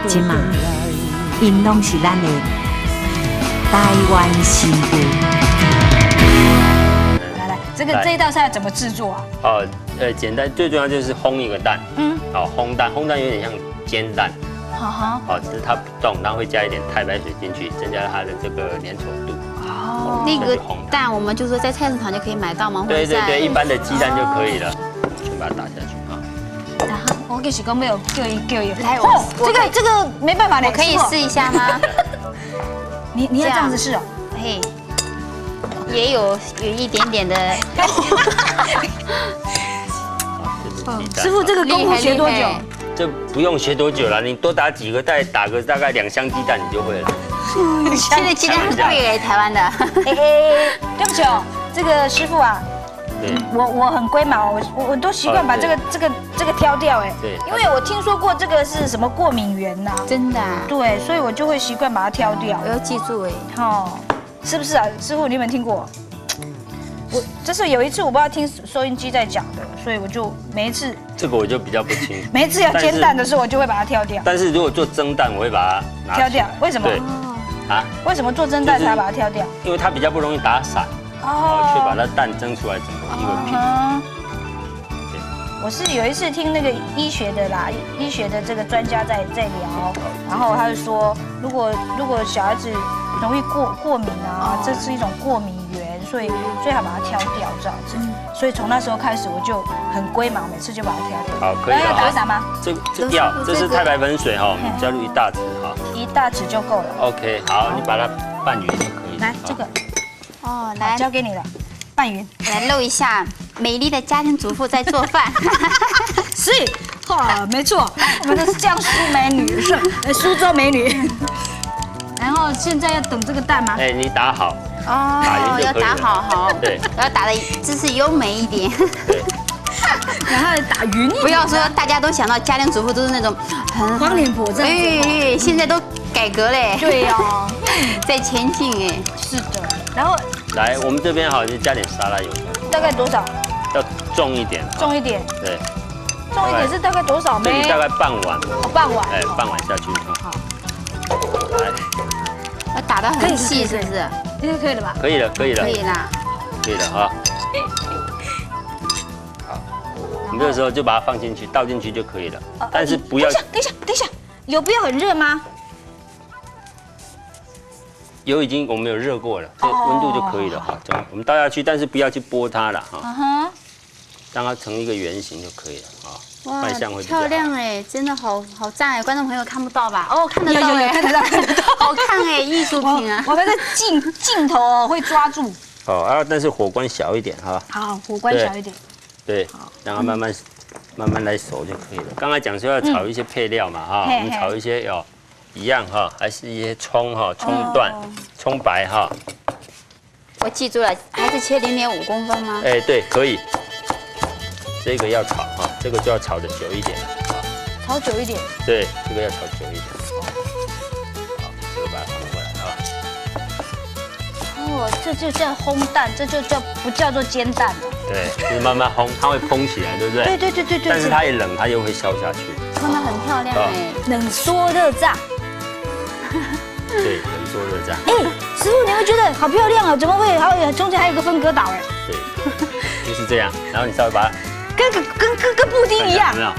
今嘛，因拢是咱的台湾新歌。来，这一道菜怎么制作啊？简单，最重要就是烘一个蛋。烘蛋有点像煎蛋。只是它不动，然后会加一点太白水进去，增加它的这个粘稠度。那个蛋我们就说在菜市场就可以买到吗？对，一般的鸡蛋就可以了。全把它打下去啊。我给许哥没有叫一来，这个没办法的，我可以试一下吗？你要这样子试哦。嘿，也有一点点的。师傅，这个功夫学多久？这不用学多久了，你多打几个蛋，打个大概2箱鸡蛋，你就会了。现在鸡蛋很贵哎，台湾的。对不起哦，这个师傅啊，我很龟毛，我都习惯把这个挑掉哎。对。因为我听说过这个是什么过敏源呐？真的。对，所以我就会习惯把它挑掉。我要记住哎。是不是啊，师傅？你有没有听过？这是有一次我不知道听收音机在讲的，所以我就每一次这个我就比较不清。每一次要煎蛋的时候，我就会把它挑掉。但是如果做蒸蛋，我会把它挑掉。为什么？对。为什么做蒸蛋才把它挑掉？因为它比较不容易打散，却把它蛋蒸出来整个一个平。对。我是有一次听那个医学的这个专家在聊，然后他就说，如果小孩子容易过敏啊，这是一种过敏源。所以最好把它挑掉，这样子。所以从那时候开始，我就很龟毛，每次就把它挑掉。好，可以了。要打吗？这是太白粉水哈，加入1大匙哈。1大匙就够了。OK， 好，你把它拌匀就可以。来，这个。来交给你了，拌匀。来露一下美丽的家庭主妇在做饭。是，没错，我们都是江苏美女，是苏州美女。然后现在要等这个蛋吗？你打好。要打好，对，要打的姿势优美一点，对，然后打匀一点。不要说大家都想到家庭主妇都是那种很黄脸婆这样子，现在都改革嘞，对哦，在前进哎，是的。然后来，我们这边好就加点沙拉油，大概多少？要重一点，重一点，对，重一点是大概多少这里大概半碗，半碗，半碗下去，好，来。要打得很细，是不是？应该可以了吧？可以了。可以啦哈。好，我们这个时候就把它放进去，倒进去就可以了。但是不要。等一下，油不要很热吗？油我们有热过了，这温度就可以了哈。我们倒下去，但是不要去拨它了哈。让它成一个圆形就可以了啊。哇，漂亮哎，真的好赞哎！观众朋友看不到吧？看得到哎，看得到，好看哎，艺术品啊！我们的镜头会抓住。但是火关小一点哈。好，火关小一点。对，让它慢慢来熟就可以了。刚才讲说要炒一些配料嘛哈，我们炒一些一样哈，还是一些葱哈，葱段、葱白哈。我记住了，还是切0.5公分吗？对，可以。这个要炒哈，这个就要炒得久一点啊。炒久一点。对，这个要炒久一点。好，这个把它放过来啊。这就叫烘蛋，这就不叫做煎蛋了。对，就是慢慢烘，它会蓬起来，对不对？对。但是它一冷，它又会消下去。真的很漂亮哎。冷缩热炸。对，冷缩热炸。师傅，你会觉得好漂亮啊？怎么会中间还有个分隔岛哎？对，就是这样。然后你稍微把它。跟布丁一样，没有，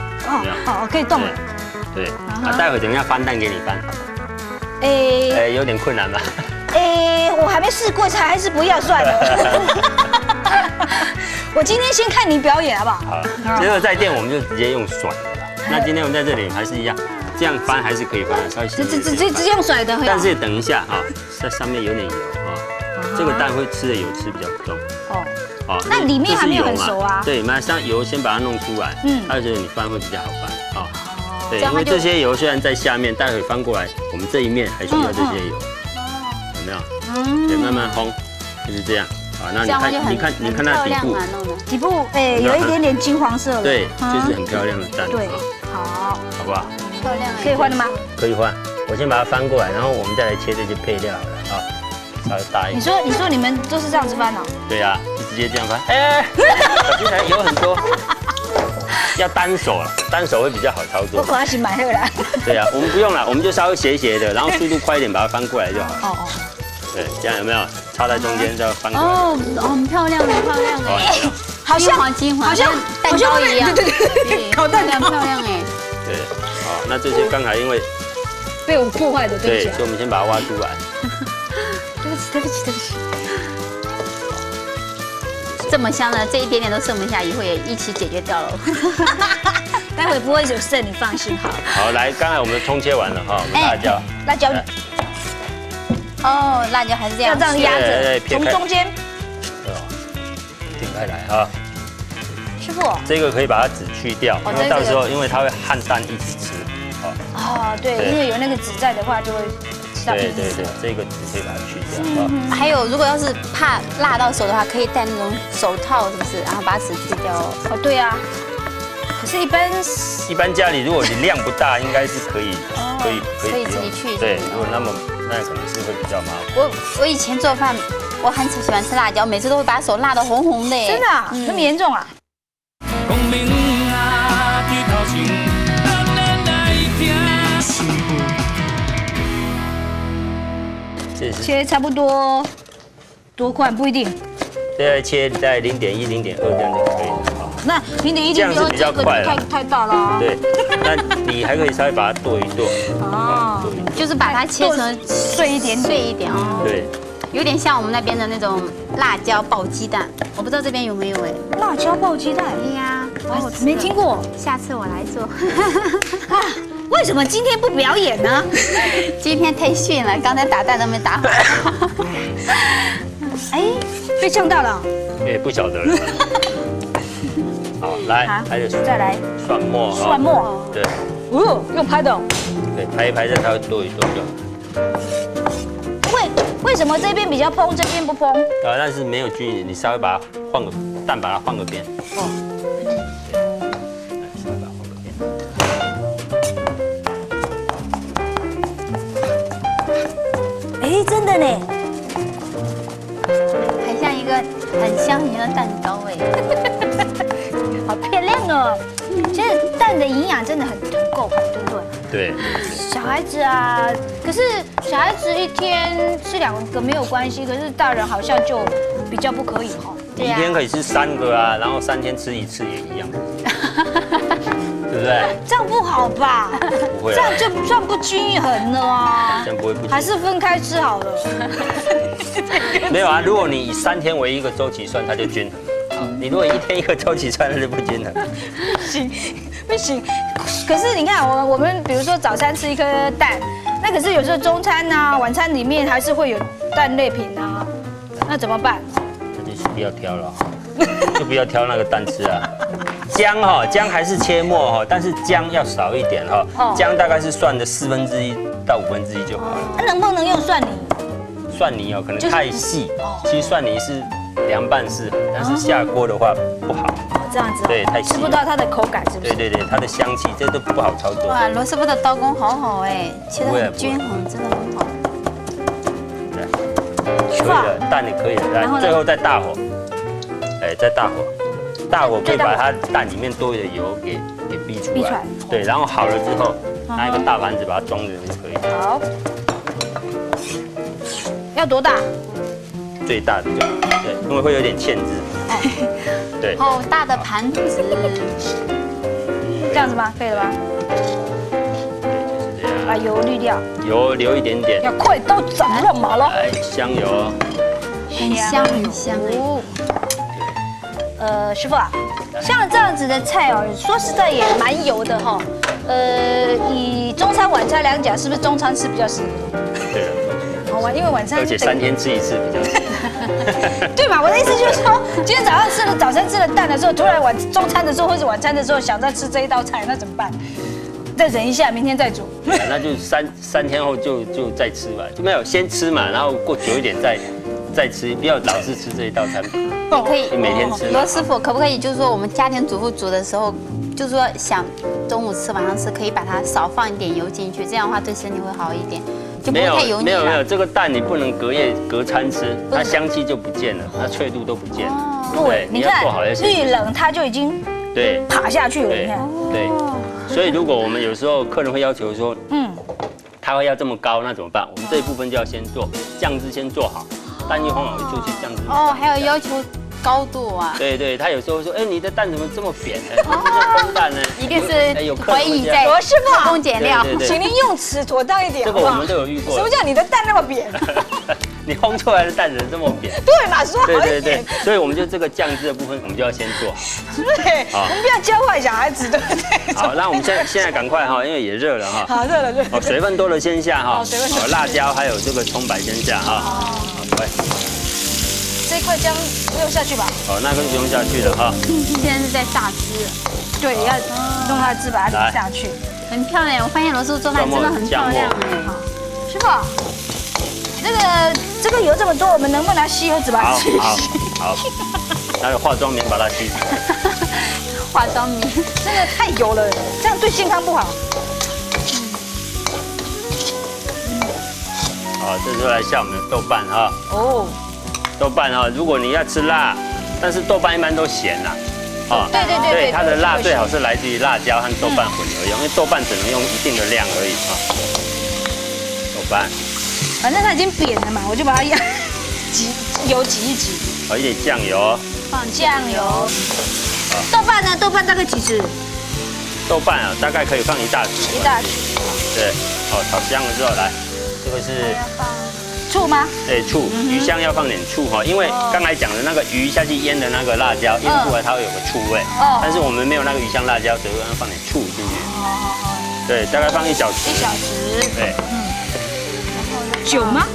好，可以动了。对，待会等一下翻蛋给你翻。有点困难吧？我还没试过，还是不要算了。我今天先看你表演好不好？好，结果在店我们就直接用甩的了。那今天我们在这里还是一样，这样翻还是可以翻的，稍微直接用甩的。但是等一下啊，在上面有点油啊，这个蛋会吃的油脂比较重。那里面还没有很熟啊。对，像油先把它弄出来，而且你翻会比较好翻。对，因为这些油虽然在下面，待会翻过来，我们这一面还需要这些油。有没有？对，慢慢烘，就是这样。那你看它底部有一点金黄色的。对，就是很漂亮的蛋。对，好不好？漂亮。可以换了吗？可以换。我先把它翻过来，然后我们再来切这些配料好了啊。稍微大一点。你说你们都是这样子翻哦？对呀，就直接这样翻。小心台油很多，要单手了，单手会比较好操作。我赶紧买了啦。对啊，我们不用了，我们就稍微斜斜的，然后速度快一点，把它翻过来就好。哦。对，这样有没有插在中间，再翻过来？哦，很漂亮，很漂亮哎，好像金黄，好像蛋糕一样，对，烤蛋糕漂亮哎。对，好，那这些刚才因为被我破坏的，对不起。所以我们先把它挖出来。对不起。这么香的，这一点点都剩不下，以后也一起解决掉了。待会不会有剩，你放心好。好，来，刚才我们葱切完了哈，我们辣椒。辣椒。哦，辣椒还是这样，要这样压着，从中间。撇开来哈。师傅，这个可以把它籽去掉，因为到时候因为它会和蛋一起吃。哦，对，因为有那个籽在的话，就会吃到。对，这个籽可以把它去掉。还有，如果要是怕辣到手的话，可以戴那种手套，是不是？然后把籽去掉。哦，对啊。可是，一般家里如果你量不大，应该是可以自己去。对，如果那可能是会比较麻烦。我以前做饭，我很喜欢吃辣椒，每次都会把手辣得红红的。真的啊？那么严重啊？切差不多多宽不一定。现在切在0.1、0.2这样就可以了。那0.1、0.2这样是比较快了，太大了。对，那你还可以稍微把它剁一剁。哦，就是把它切成碎一点哦。对，有点像我们那边的那种辣椒爆鸡蛋，我不知道这边有没有哎。辣椒爆鸡蛋？对呀，没听过，下次我来做。为什么今天不表演呢？今天太逊了，刚才打蛋都没打好。哎，被呛到了。哎，不晓得了。好，来，还有再来蒜末。蒜末。对。哦，用拍的。对，拍一拍，再稍微剁一剁就好。为什么这边比较蓬，这边不蓬？但是没有均匀，你稍微把它换个蛋，把它换个边。哦。哎，真的呢，还像一个很香的蛋糕哎，好漂亮哦！其实蛋的营养真的很够，对不对？对。小孩子啊，可是小孩子一天吃2个没有关系，可是大人好像就比较不可以哈。你一天可以吃3个啊，然后3天吃1次也一样，对不对？这样不好吧？不会，这样就算不均衡了啊。这样不会不均衡，还是分开吃好了。没有啊，如果你以3天为一个周期算，它就均衡。你如果1天1个周期算，那就不均衡。不行。可是你看，我们比如说早餐吃1颗蛋，那可是有时候中餐啊、晚餐里面还是会有蛋类品啊，那怎么办？那就是不要挑了，就不要挑那个蛋吃啊。姜还是切末哈，但是姜要少一点哈。姜大概是蒜的1/4到1/5就好了。能不能用蒜泥？蒜泥可能太细，其实蒜泥是凉拌适合，但是下锅的话不好。这样子。对，太细，吃不到它的口感，是不是？对，它的香气这都不好操作。哇，罗师傅的刀工好好哎，切得很均衡，真的很好。可以了，蛋也可以了，来，最后再大火，再大火可以把它蛋里面多余的油给逼出来。对，然后好了之后，拿一个大盘子把它装着就可以。好。要多大？最大的就好，对，因为会有点芡汁。对。好大的盘子。这样子吗？可以了吧？对，就是这样。把油滤掉。油留一点点。要快刀斩乱麻了。来，香油。很香哎。师傅啊，像这样子的菜哦，说实在也蛮油的哈。以中餐晚餐2讲，是不是中餐吃比较适合？对了。好玩，因为晚餐而且3天吃1次比较适合。对嘛？我的意思就是说，今天早餐吃了蛋的时候，突然中餐的时候或者晚餐的时候想再吃这一道菜，那怎么办？再忍一下，明天再煮。那就三天后就再吃吧，就没有先吃嘛，然后过久一点再吃，不要老是吃这一道餐。你可以每天吃。罗师傅可不可以就是说我们家庭主妇煮的时候，就是说想中午吃晚上吃，可以把它少放一点油进去，这样的话对身体会好一点。就不会太油腻了。没有，这个蛋你不能隔夜隔餐吃，它香气就不见了，它脆度都不见了。对，你看遇冷它就已经对，爬下去了，对你看。对，所以如果我们有时候客人会要求说，他会要这么高，那怎么办？我们这一部分就要先做酱汁，先做好，蛋液烘好就去酱汁。哦，还有要求高度啊。对对，他有时候说，哎，你的蛋怎么这么扁呢？这烘蛋呢？一定是怀疑在罗师傅偷工减料。请您用词妥当一点，这个我们都有遇过。什么叫你的蛋那么扁？你烘出来的蛋怎么这么扁？对嘛，说好一点。对，所以我们就这个酱汁的部分，我们就要先做好。对，我们不要教坏小孩子，对不对？好，那我们现在赶快哈，因为也热了哈。好，热了。哦，水分多了先下哈。水分多。辣椒还有这个葱白先下哈。好，来。这一块姜不用下去吧？哦，那个不用下去了哈。现在是在榨汁。对，要弄它的汁把它淋下去。很漂亮，我发现罗师傅做饭真的很漂亮哎。好，师傅。这个油这么多，我们能不能拿吸油纸把它吸？好，拿个化妆棉把它吸出来。化妆棉真的太油了，这样对健康不好。好，这时候来下我们的豆瓣哈。哦。豆瓣哈，如果你要吃辣，但是豆瓣一般都咸啦。啊，对，它的辣最好是来自于辣椒和豆瓣混合用，因为豆瓣只能用一定的量而已啊。豆瓣。反正它已经扁了嘛，我就把它油挤一挤。好，一点酱油。放酱油。豆瓣呢？豆瓣大概几匙？豆瓣啊，大概可以放1大匙。1大匙。对，哦，炒香了之后来，这个是醋吗？对，醋，鱼香要放点醋哈，因为刚才讲的那个鱼下去腌的那个辣椒，腌出来它会有个醋味。但是我们没有那个鱼香辣椒，所以我要放点醋进去。对，大概放1小匙。1小匙。对。酒吗？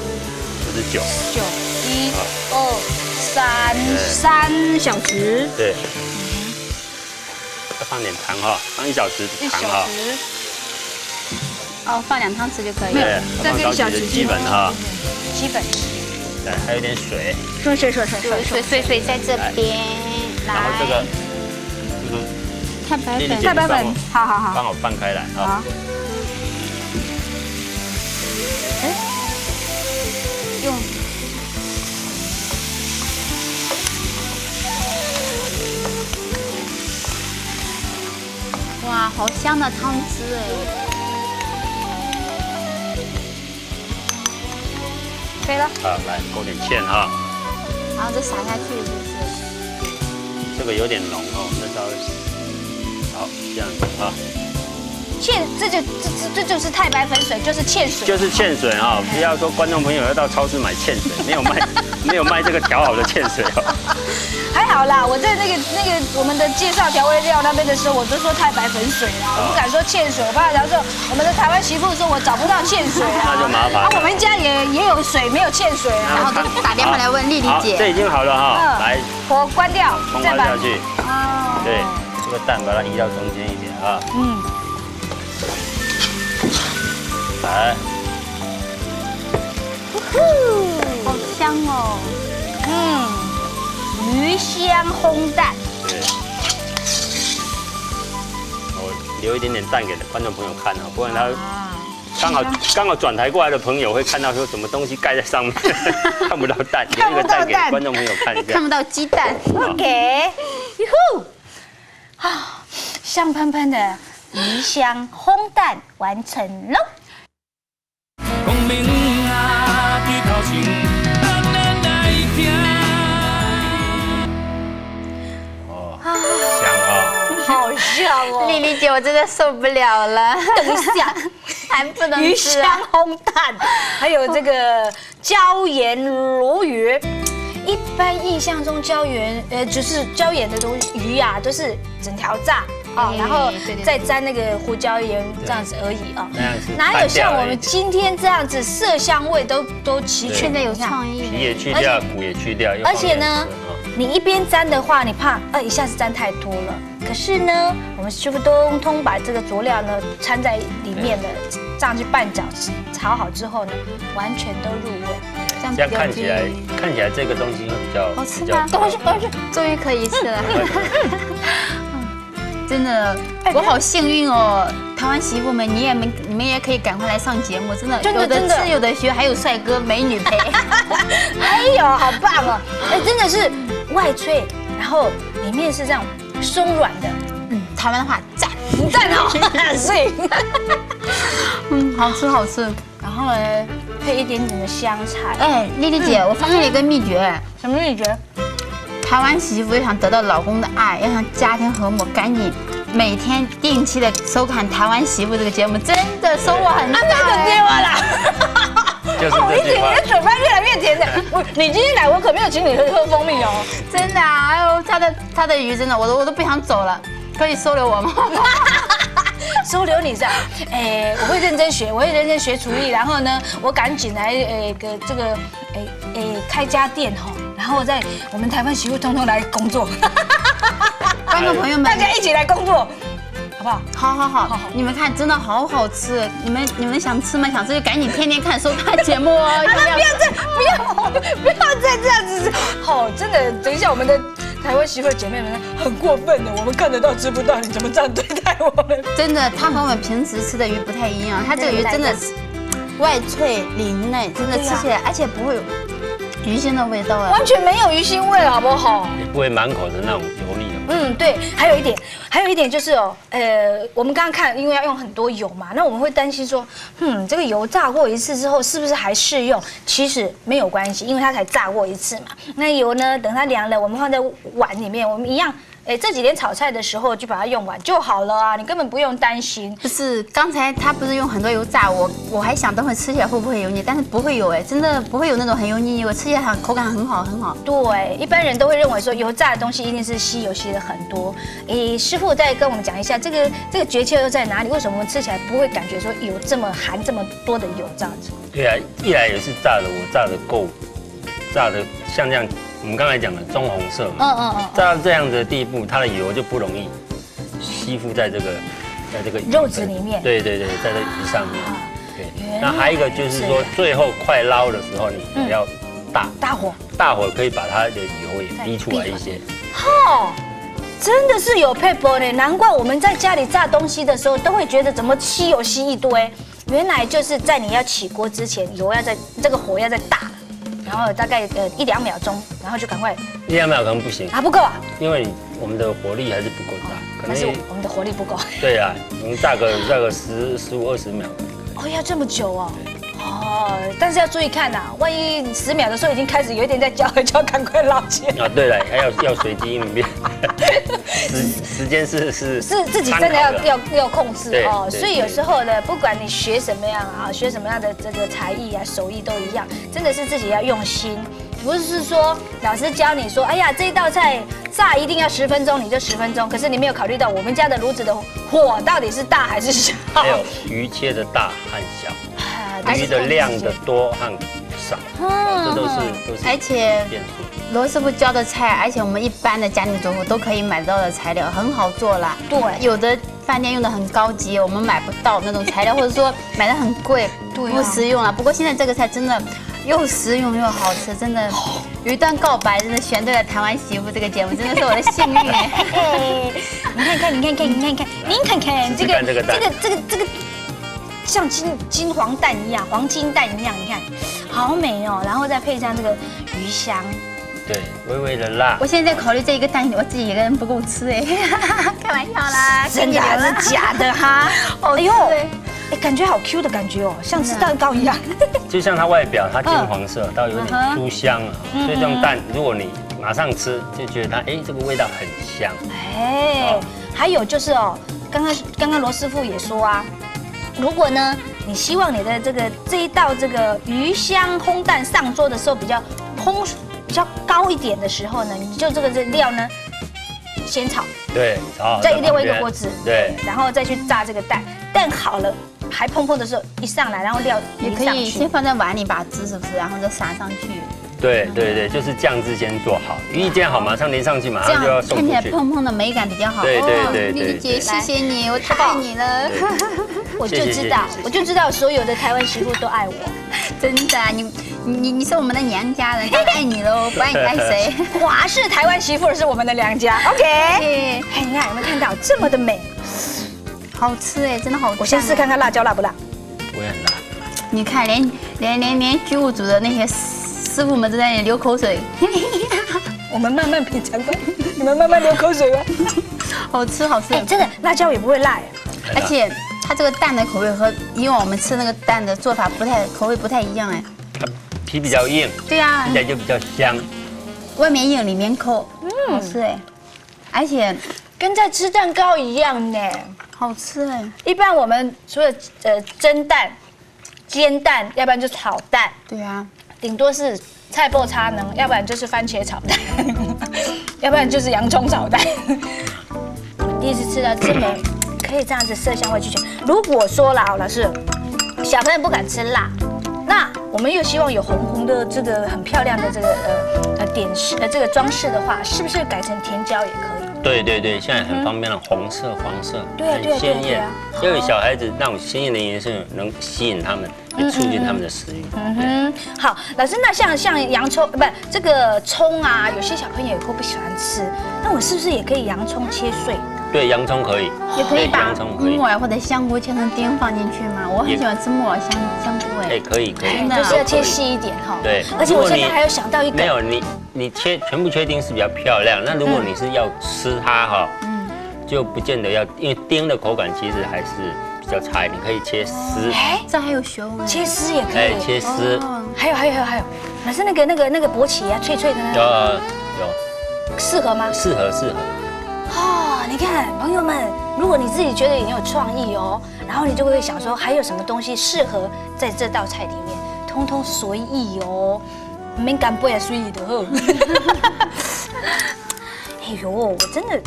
这是酒。酒，1、2、3小匙。对。再放点糖哈，放1小匙的糖哈。哦，放2汤匙就可以。对，再放1小匙基本哈。基本。对，还有点水。水在这边。然后这个太白粉，好，帮我拌开来啊。用。哇，好香的汤汁哎！可以了。好，来勾点芡哈。然后就撒下去，是不是？这个有点浓哦，我们再稍微。好，这样子啊。这就是太白粉水，就是芡水。就是芡水哈，不要说观众朋友要到超市买芡水，没有卖这个调好的芡水哦。还好啦，我在那个我们的介绍调味料那边的时候，我都说太白粉水啦，我不敢说芡水，我怕到时候我们的台湾媳妇说我找不到芡水啊，那就麻烦。我们家也有水，没有芡水啊，然后就打电话来问丽丽姐。这已经好了哈，来，火关掉，葱花下去。哦。对，这个蛋把它移到中间一点啊。来，好香哦！鱼香烘蛋。对，我留一点点蛋给观众朋友看啊，不然他刚好转台过来的朋友会看到说什么东西盖在上面，看不到蛋，留一个蛋给观众朋友看一下，看不到鸡蛋。OK， 啊，香喷喷的鱼香烘蛋完成喽。好香哦！丽丽姐，我真的受不了了。等一下，还不能鱼吃香烘蛋，还有这个椒盐鲈鱼。一般印象中就是椒盐的东西鱼啊，都是整条炸啊，然后再沾那个胡椒盐这样子而已啊。哪有像我们今天这样子色香味都齐全的有创意，皮也去掉，骨也去掉，而且呢，你一边沾的话，你怕一下子沾太多了。可是呢，我们师傅通通把这个佐料呢掺在里面的，这样去拌饺子，炒好之后呢，完全都入味。这样看起来这个东西会比较好吃吗？赶快去，终于可以吃了。真的，我好幸运哦！台湾媳妇们，你们也可以赶快来上节目，真的，有的吃有的学，还有帅哥美女陪。哎呦，好棒哦！真的是外脆，然后里面是这样松软的，台湾的话赞，赞哦，所以好吃好吃。然后呢，配一点点的香菜。哎，丽丽姐，我发现了一个秘诀，什么秘诀？台湾媳妇要想得到老公的爱，要想家庭和睦，赶紧每天定期的收看《台湾媳妇》这个节目，真的收获很大。那个电话啦。就是我一直这句话你的嘴巴越来越甜的。你今天来，我可没有请你喝蜂蜜哦。真的啊，哎呦，他的鱼真的，我都不想走了，可以收留我吗？收留你是吧？我会认真学，我会认真学厨艺，然后呢，我赶紧来开家店哈，然后在我们台湾媳妇通通来工作。观众朋友们，大家一起来工作，好不好？好，你们看，真的好好吃，你们想吃吗？想吃就赶紧天天看收看节目哦。不要再这样子，好，真的，等一下我们的台湾媳妇姐妹们很过分的，我们看得到吃不到，你怎么这样对待我们？真的，它和我们平时吃的鱼不太一样，它这个鱼真的是外脆里嫩，真的吃起来，而且不会有鱼腥的味道啊，完全没有鱼腥味，好不好？也不会满口的那种油腻的。对，还有一点就是我们刚刚看，因为要用很多油嘛，那我们会担心说，这个油炸过一次之后是不是还适用？其实没有关系，因为它才炸过一次嘛。那油呢，等它凉了，我们放在碗里面，我们一样。这几天炒菜的时候就把它用完就好了啊，你根本不用担心。不是，刚才他不是用很多油炸，我还想等会吃起来会不会油腻，但是不会有真的不会有那种很油腻，我吃起来口感很好。对，一般人都会认为说油炸的东西一定是吸油吸的很多。师傅再跟我们讲一下这个诀窍又在哪里？为什么我们吃起来不会感觉说有这么含这么多的油这样子？对啊，一来也是炸的，我炸的够，炸的像这样。我们刚才讲的棕红色嘛，炸到这样的地步，它的油就不容易吸附在这个肉质里面。对，在这鱼上面。对，那还有一个就是说，最后快捞的时候，你要大火可以把它的油也逼出来一些。真的是有配合呢，难怪我们在家里炸东西的时候都会觉得怎么吸油吸一堆，原来就是在你要起锅之前，油要在这个火要再大。然后大概1-2秒钟，然后就赶快1-2秒可能不行啊，不够啊，因为我们的火力还是不够大，可能是我们的火力不够。对啊，我们炸个15-20秒。要这么久哦。但是要注意看呐，万一10秒的时候已经开始有一点在焦，赶快捞起来。啊，对了，还要随机应变，时间是自己真的要控制哦。所以有时候呢，不管你学什么样的这个才艺啊、手艺都一样，真的是自己要用心。不是说老师教你说，哎呀，这一道菜炸一定要10分钟，你就10分钟。可是你没有考虑到我们家的炉子的火到底是大还是小？还有鱼切的大和小。鱼的量的多和少，这都是而且变数。罗师傅教的菜，而且我们一般的家庭主妇都可以买到的材料，很好做啦。对，有的饭店用的很高级，我们买不到那种材料，或者说买的很贵，不实用了。不过现在这个菜真的又实用又好吃，真的有一段告白，真的选对了《台湾媳妇》这个节目，真的是我的幸运。你看看，您看看这个。像金黄蛋一样，黄金蛋一样，你看，好美哦。然后再配上这个鱼香，对，微微的辣。我现在在考虑这一个蛋，我自己一个人不够吃哎，开玩笑啦，真的还是假的哈？哎呦，感觉好 Q 的感觉哦，像吃蛋糕一样。就像它外表，它金黄色，到有点酥香啊，所以这种蛋，如果你马上吃，就觉得它这个味道很香。还有就是哦，刚刚罗师傅也说啊。如果呢，你希望你的这一道这个鱼香烘蛋上桌的时候比较高一点的时候呢，你就这料呢先炒，对，炒，再另外一个锅子，对，然后再去炸这个蛋，蛋好了还蓬蓬的时候一上来，然后料也可以先放在碗里把汁是不是，然后再撒上去。对，就是酱汁先做好，鱼一煎好，马上淋上去，马上就要送出去，看起来蓬蓬的美感比较好。对，丽丽姐，谢谢你，我太爱你了。我就知道所有的台湾媳妇都爱我，真的，你是我们的娘家人，当然爱你喽，不爱你爱谁？华氏台湾媳妇是我们的娘家。OK，你看有没有看到这么的美？好吃哎，真的好吃。我先试看看辣椒辣不辣？不会很辣。你看，连居物组的那些师傅们正在流口水。我们慢慢品尝吧，你们慢慢流口水吧。好吃好吃，真的辣椒也不会辣，而且它这个蛋的口味和以往我们吃那个蛋的做法口味不太一样哎。它皮比较硬，对呀，吃起来就比较香。外面硬里面口，好吃哎，而且跟在吃蛋糕一样呢，好吃哎。一般我们除了蒸蛋、煎蛋，要不然就炒蛋，对啊，顶多是菜脯叉能，要不然就是番茄炒蛋，要不然就是洋葱炒蛋。我第一次吃到这么可以这样子色香味俱全。如果说啦，老师，小朋友不敢吃辣，那我们又希望有红红的这个很漂亮的这个点饰这个装饰的话，是不是改成甜椒也可以？对对对，现在很方便了，红色、黄色，很鲜艳。因为小孩子那种鲜艳的颜色能吸引他们，也促进他们的食欲。好，老师，那像洋葱不这个葱啊，有些小朋友也会不喜欢吃，那我是不是也可以洋葱切碎？对，洋葱可以，也可以把木耳或者香菇切成丁放进去吗？我很喜欢吃木耳香菇哎。哎，可以，就是要切细一点哈。对，而且我现在还有想到一个，没有你全部切丁是比较漂亮。那如果你是要吃它哈，就不见得要，因为丁的口感其实还是比较差一点，可以切丝。哎，这还有熊哎，切丝也可以。切丝。还有，老师那个荸杞啊，脆脆的那个。有。适合吗？适合。哦，你看，朋友们，如果你自己觉得也很有创意哦，然后你就会想说，还有什么东西适合在这道菜里面，通通随意哦，没敢不也随意的呵。哎呦，我真的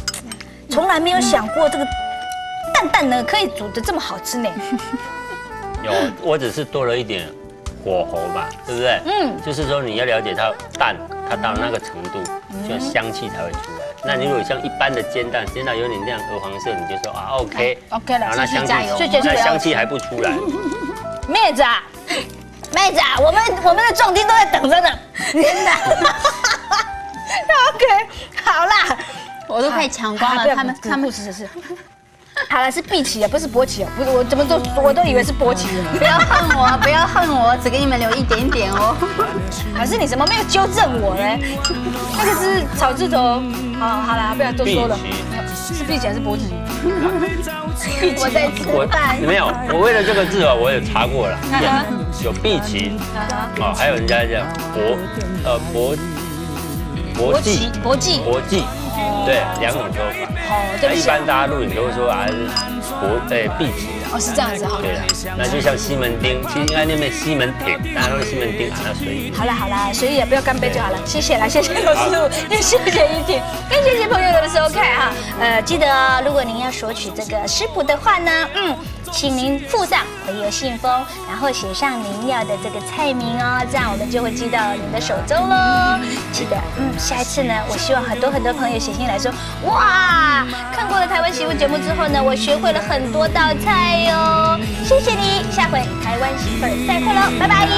从来没有想过这个蛋呢可以煮得这么好吃呢。有，我只是多了一点火候吧，对不对？就是说你要了解它蛋，它到那个程度，就香气才会出来。那你如果像一般的煎蛋有点这样鹅黄色，你就说啊 OK 了，然后那香气还不出来。妹子啊，我们的重丁都在等着呢。OK， 好啦，我都快抢光了，他们是。好了，是碧琪啊，不是勃起哦，不是我都以为是勃起。不要恨我，只给你们留一点点哦。老师，你怎么没有纠正我呢？那个是草字头。好啦，不要多说了。是碧琪还是勃起？我在吃饭。没有，我为了这个字哦，我有查过了，有碧琪，还有人家讲勃记。对，两种说法。那一般大家录影都会说啊是碧琪的。是这样子哈。对啊，那就像西门町，其实应该念西门町，大家都西门町啊，那随意。好啦，随意也不要干杯就好了。谢谢老师傅，也谢谢依婷，更谢谢朋友的收看哈。记得哦，如果您要索取这个食谱的话呢，请您附上回邮信封，然后写上您要的这个菜名哦，这样我们就会寄到您的手中喽。记得，下一次呢，我希望很多朋友写信来说，哇，看过了台湾媳妇节目之后呢，我学会了很多道菜哟。谢谢你，下回台湾媳妇再会喽，拜拜。